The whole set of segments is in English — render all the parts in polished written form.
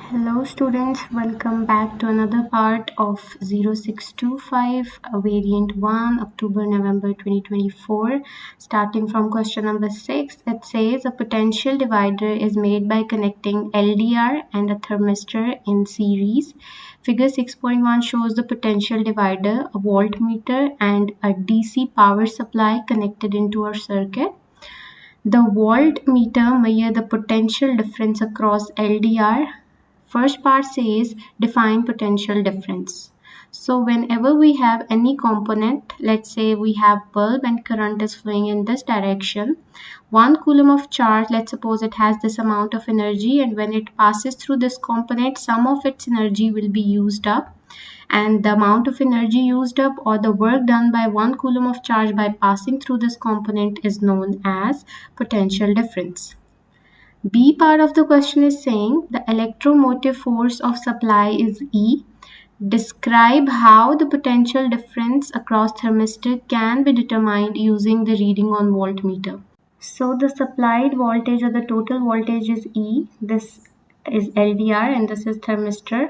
Hello students, welcome back to another part of 0625 variant 1 October-November 2024. Starting from question number 6, it says a potential divider is made by connecting LDR and a thermistor in series. Figure 6.1 shows the potential divider, a voltmeter and a DC power supply connected into a circuit. The voltmeter measures the potential difference across LDR. First part says define potential difference. So whenever we have any component, let's say we have bulb and current is flowing in this direction, 1 coulomb of charge, let's suppose it has this amount of energy, and when it passes through this component, some of its energy will be used up, and the amount of energy used up or the work done by 1 coulomb of charge by passing through this component is known as potential difference. B part of the question is saying the electromotive force of supply is E. Describe how the potential difference across thermistor can be determined using the reading on voltmeter. So the supplied voltage or the total voltage is E. This is LDR and this is thermistor.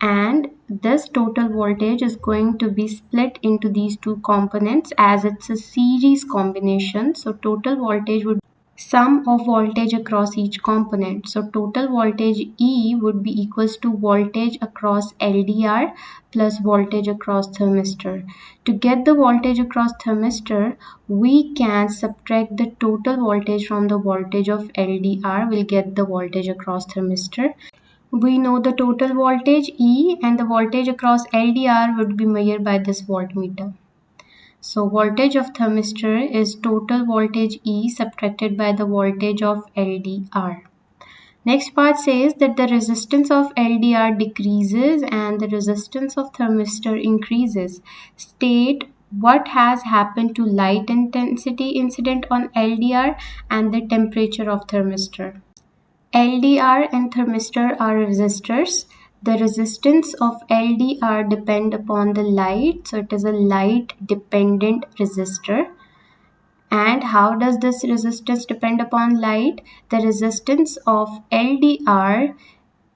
And this total voltage is going to be split into these two components as it's a series combination. So total voltage would sum of voltage across each component. So total voltage E would be equals to voltage across LDR plus voltage across thermistor. To get the voltage across thermistor, we can subtract the total voltage from the voltage of LDR. We'll get the voltage across thermistor. We know the total voltage E and the voltage across LDR would be measured by this voltmeter. So voltage of thermistor is total voltage E subtracted by the voltage of LDR. Next part says that the resistance of LDR decreases and the resistance of thermistor increases. State what has happened to light intensity incident on LDR and the temperature of thermistor. LDR and thermistor are resistors. The resistance of LDR depend upon the light, so it is a light dependent resistor. And how does this resistance depend upon light? The resistance of LDR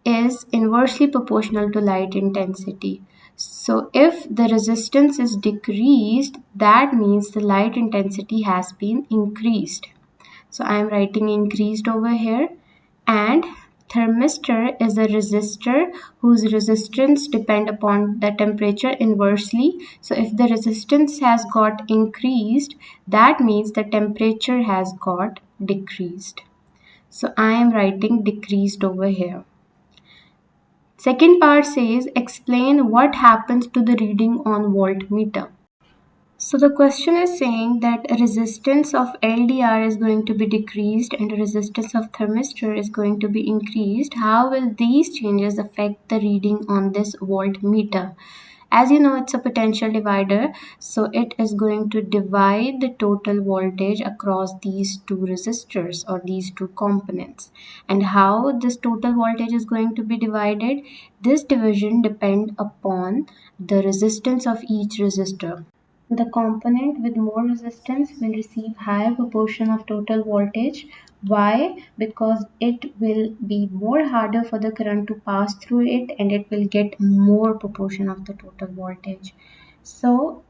is inversely proportional to light intensity. So if the resistance is decreased, that means the light intensity has been increased. So I am writing increased over here. And thermistor is a resistor whose resistance depend upon the temperature inversely. So if the resistance has got increased, that means the temperature has got decreased. So I am writing decreased over here. Second part says explain what happens to the reading on voltmeter. So the question is saying that resistance of LDR is going to be decreased and resistance of thermistor is going to be increased. How will these changes affect the reading on this voltmeter? As you know, it's a potential divider, so it is going to divide the total voltage across these two resistors or these two components. And how this total voltage is going to be divided? This division depends upon the resistance of each resistor. The component with more resistance will receive higher proportion of total voltage. Why? Because it will be more harder for the current to pass through it and it will get more proportion of the total voltage. So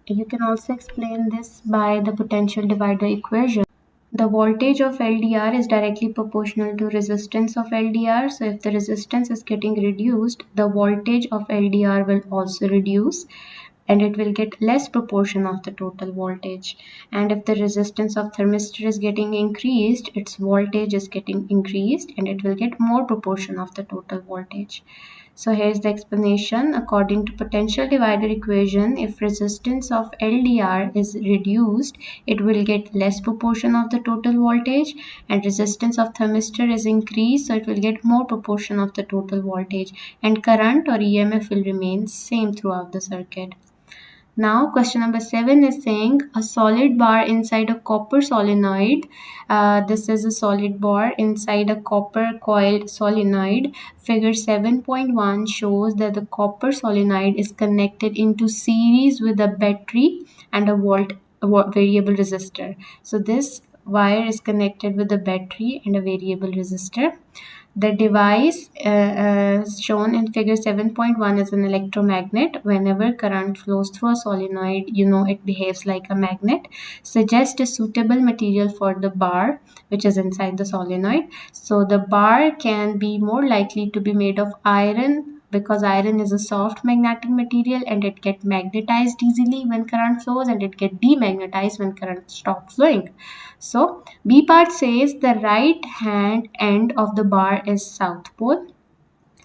you can also explain this by the potential divider equation. The voltage of LDR is directly proportional to resistance of LDR. So if the resistance is getting reduced, the voltage of LDR will also reduce and it will get less proportion of the total voltage. And if the resistance of thermistor is getting increased, its voltage is getting increased and it will get more proportion of the total voltage. So here's the explanation. According to potential divider equation, if resistance of LDR is reduced, it will get less proportion of the total voltage, and resistance of thermistor is increased, so it will get more proportion of the total voltage, and current or EMF will remain same throughout the circuit. Now question number 7 is saying a solid bar inside a copper solenoid. This is a solid bar inside a copper coiled solenoid. Figure 7.1 shows that the copper solenoid is connected into series with a battery and a variable resistor. So this wire is connected with a battery and a variable resistor. The device shown in figure 7.1 is an electromagnet. Whenever current flows through a solenoid, you know it behaves like a magnet. Suggest a suitable material for the bar which is inside the solenoid. So the bar can be more likely to be made of iron, because iron is a soft magnetic material and it get magnetized easily when current flows, and it get demagnetized when current stops flowing. So B part says the right hand end of the bar is south pole.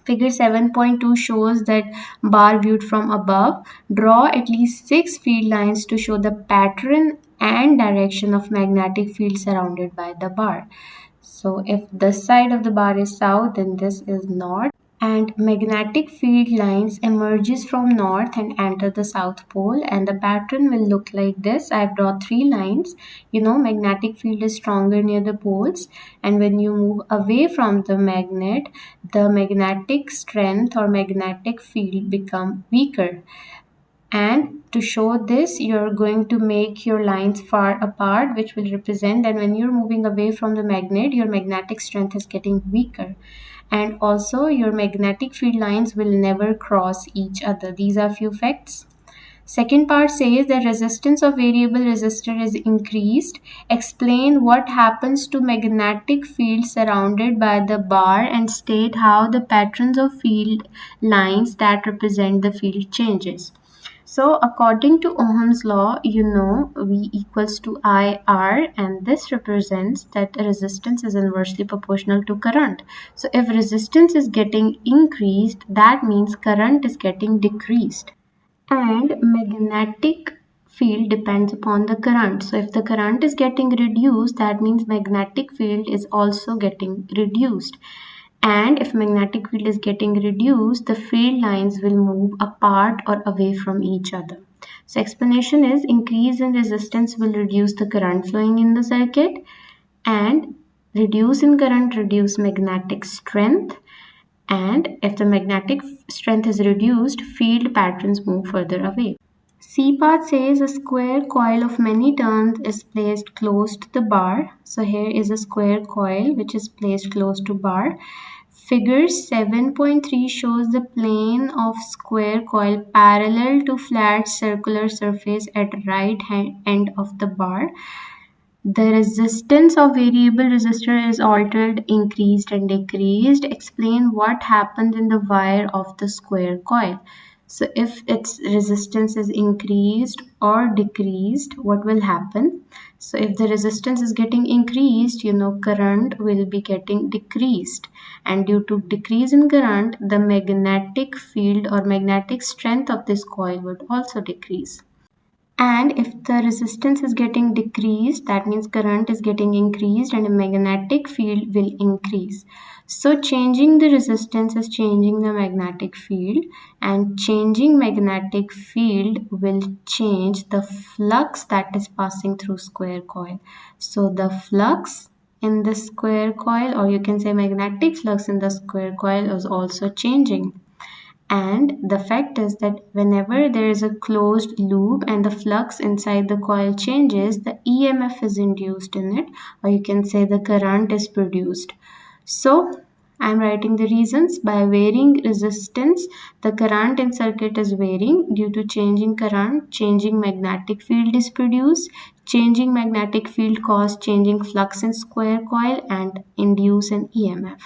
Figure 7.2 shows that bar viewed from above. Draw at least 6 field lines to show the pattern and direction of magnetic field surrounded by the bar. So if this side of the bar is south, then this is north, and magnetic field lines emerges from north and enter the south pole, and the pattern will look like this. I've drawn 3 lines. You know, magnetic field is stronger near the poles, and when you move away from the magnet, the magnetic strength or magnetic field become weaker. And to show this, you're going to make your lines far apart, which will represent that when you're moving away from the magnet, your magnetic strength is getting weaker. And also your magnetic field lines will never cross each other. These are few facts. Second part says the resistance of variable resistor is increased. Explain what happens to magnetic field surrounded by the bar and state how the patterns of field lines that represent the field changes. So according to Ohm's law, you know V equals to IR, and this represents that resistance is inversely proportional to current. So if resistance is getting increased, that means current is getting decreased. And magnetic field depends upon the current. So if the current is getting reduced, that means magnetic field is also getting reduced. And if magnetic field is getting reduced, the field lines will move apart or away from each other. So explanation is increase in resistance will reduce the current flowing in the circuit, and reduce in current reduce magnetic strength. And if the magnetic strength is reduced, field patterns move further away. C part says a square coil of many turns is placed close to the bar. So here is a square coil which is placed close to bar. Figure 7.3 shows the plane of square coil parallel to flat circular surface at right hand end of the bar. The resistance of variable resistor is altered, increased and decreased. Explain what happens in the wire of the square coil. So if its resistance is increased or decreased, what will happen? So if the resistance is getting increased, you know, current will be getting decreased. And due to decrease in current, the magnetic field or magnetic strength of this coil would also decrease. And if the resistance is getting decreased, that means current is getting increased and a magnetic field will increase. So changing the resistance is changing the magnetic field, and changing magnetic field will change the flux that is passing through square coil. So the flux in the square coil, or you can say magnetic flux in the square coil, is also changing. And the fact is that whenever there is a closed loop and the flux inside the coil changes, the EMF is induced in it, or you can say the current is produced. So I'm writing the reasons. By varying resistance, the current in circuit is varying. Due to changing current, changing magnetic field is produced. Changing magnetic field cause changing flux in square coil and induce an EMF.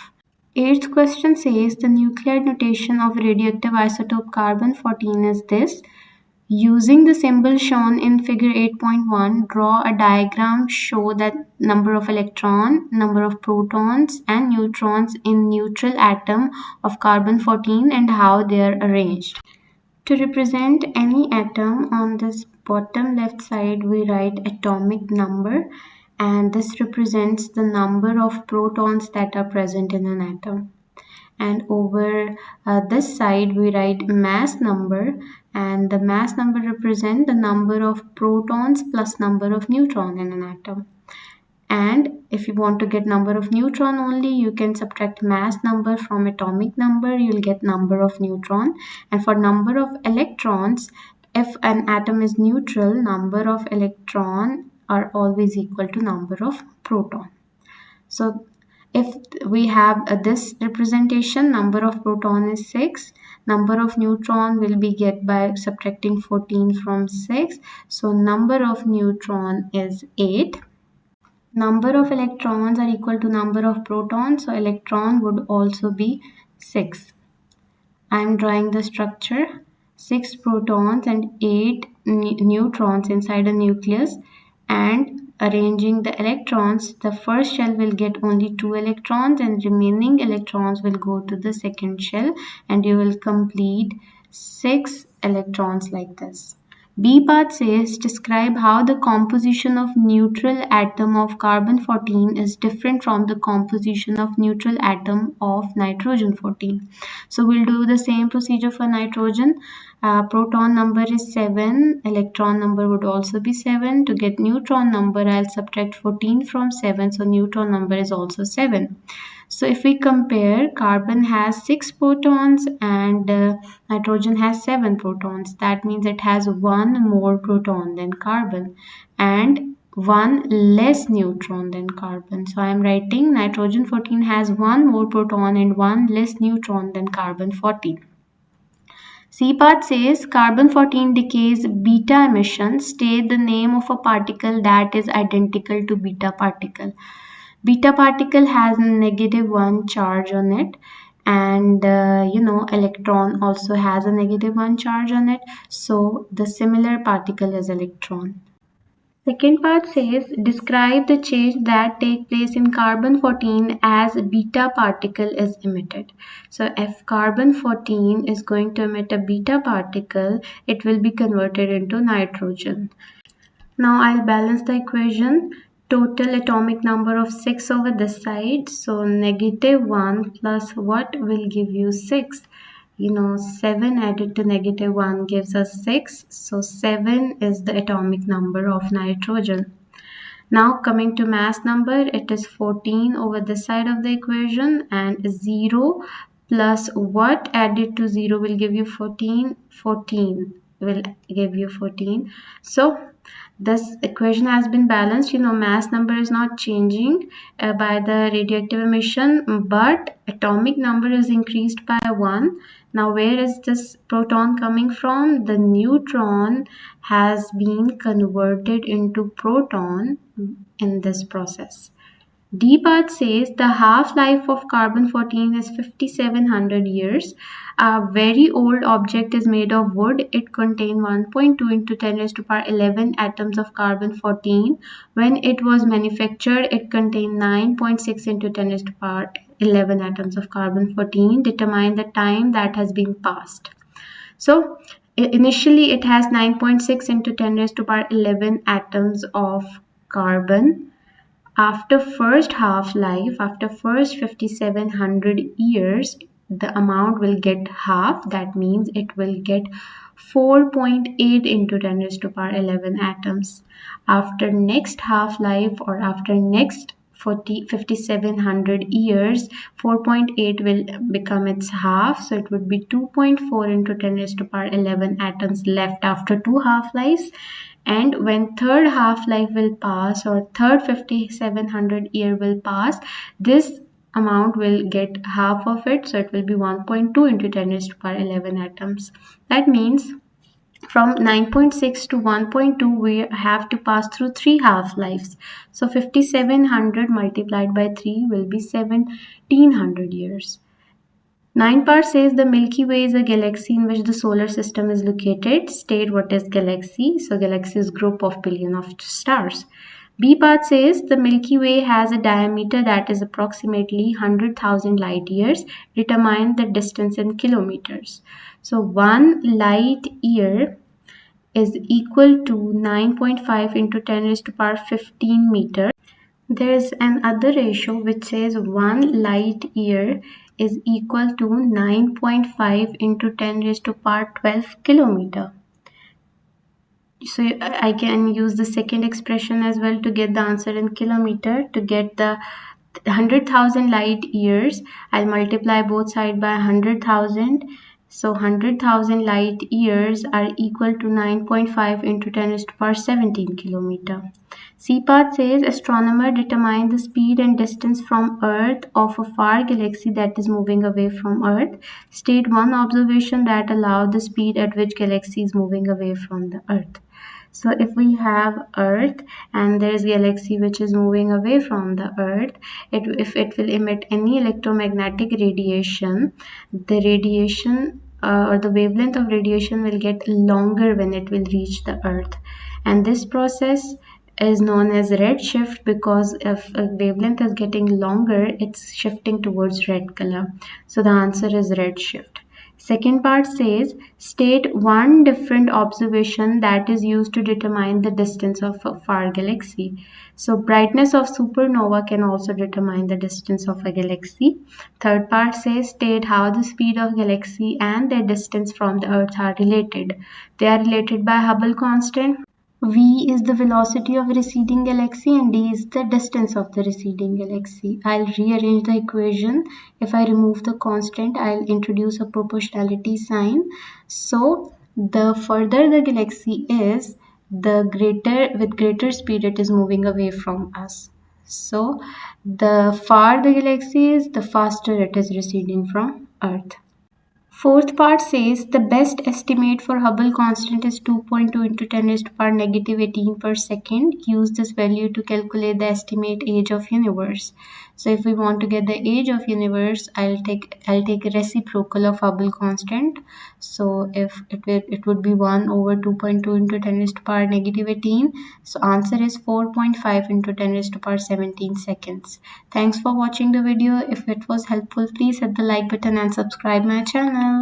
Eighth question says the nuclear notation of radioactive isotope carbon-14 is this. Using the symbol shown in figure 8.1, draw a diagram show that number of electron, number of protons and neutrons in neutral atom of carbon-14 and how they are arranged. To represent any atom, on this bottom left side we write atomic number, and this represents the number of protons that are present in an atom. And over this side we write mass number, and the mass number represents the number of protons plus number of neutron in an atom. And if you want to get number of neutron only, you can subtract mass number from atomic number, you'll get number of neutron. And for number of electrons, if an atom is neutral, number of electron are always equal to number of proton. So if we have this representation, number of proton is 6, number of neutron will be get by subtracting 14 from 6, so number of neutron is 8. Number of electrons are equal to number of protons, so electron would also be 6. I am drawing the structure: 6 protons and 8 neutrons inside a nucleus, and arranging the electrons, the first shell will get only 2 electrons and remaining electrons will go to the second shell, and you will complete 6 electrons like this. B part says describe how the composition of neutral atom of carbon-14 is different from the composition of neutral atom of nitrogen-14. So we'll do the same procedure for nitrogen. Proton number is 7, electron number would also be 7. To get neutron number, I'll subtract 14 from 7, so neutron number is also 7. So if we compare, carbon has 6 protons and nitrogen has 7 protons. That means it has 1 more proton than carbon and 1 less neutron than carbon. So I am writing nitrogen 14 has 1 more proton and 1 less neutron than carbon 14. C part says carbon 14 decays beta emission. State the name of a particle that is identical to beta particle. Beta particle has a -1 charge on it, and electron also has a -1 charge on it, so the similar particle is electron. Second part says describe the change that take place in carbon 14 as beta particle is emitted. So if carbon 14 is going to emit a beta particle, it will be converted into nitrogen. Now I'll balance the equation. Total atomic number of 6 over this side. So -1 plus what will give you 6? 7 added to -1 gives us 6. So 7 is the atomic number of nitrogen. Now coming to mass number, it is 14 over this side of the equation, and 0 plus what added to 0 will give you 14. 14 will give you 14. So this equation has been balanced. Mass number is not changing by the radioactive emission, but atomic number is increased by 1. Now where is this proton coming from? The neutron has been converted into proton in this process. D part says the half-life of carbon-14 is 5700 years. A very old object is made of wood. It contains 1.2 into 10 raised to power 11 atoms of carbon-14. When it was manufactured, it contained 9.6 into 10 raised to power 11 atoms of carbon-14. Determine the time that has been passed. So initially it has 9.6 into 10 raised to power 11 atoms of carbon. After first half-life, after first 5700 years, the amount will get half. That means it will get 4.8 into 10 raised to power 11 atoms. After next half-life, or after next 5700 years, 4.8 will become its half, so it would be 2.4 into 10 raised to power 11 atoms left after two half-lives. And when third half-life will pass, or third 5700 year will pass, this amount will get half of it, so it will be 1.2 into 10 raised to power 11 atoms. That means from 9.6 to 1.2 we have to pass through 3 half-lives. So 5700 multiplied by 3 will be 1700 years. 9 part says the Milky Way is a galaxy in which the solar system is located. State what is galaxy. So galaxy is group of billion of stars. B part says the Milky Way has a diameter that is approximately 100,000 light years. Determine the distance in kilometers. So 1 light year is equal to 9.5 into 10 raised to power 15 meters. There is another ratio which says 1 light year is equal to 9.5 into 10 raised to power 12 kilometer. So I can use the second expression as well to get the answer in kilometer. To get the 100,000 light years, I'll multiply both sides by 100,000. So 100,000 light years are equal to 9.5 into 10 raised to power 17 kilometer. C part says astronomer determine the speed and distance from Earth of a far galaxy that is moving away from Earth. State one observation that allow the speed at which galaxy is moving away from the Earth. So if we have Earth and there's galaxy which is moving away from the Earth, if it will emit any electromagnetic radiation, the radiation or the wavelength of radiation will get longer when it will reach the Earth. And this process is known as redshift because if a wavelength is getting longer, it's shifting towards red color. So the answer is redshift. Second part says, state one different observation that is used to determine the distance of a far galaxy. So brightness of supernova can also determine the distance of a galaxy. Third part says, state how the speed of galaxy and their distance from the Earth are related. They are related by Hubble constant. V is the velocity of a receding galaxy and D is the distance of the receding galaxy. I'll rearrange the equation. If I remove the constant, I'll introduce a proportionality sign. So the further the galaxy is, with greater speed it is moving away from us. So the far the galaxy is, the faster it is receding from Earth. Fourth part says the best estimate for Hubble constant is 2.2 into 10 raised to power negative 18 per second. Use this value to calculate the estimate age of universe. So if we want to get the age of universe, I'll take a reciprocal of Hubble constant. So if it would be 1 over 2.2 into 10 raised to power negative 18. So answer is 4.5 into 10 raised to power 17 seconds. Thanks for watching the video. If it was helpful, please hit the like button and subscribe my channel.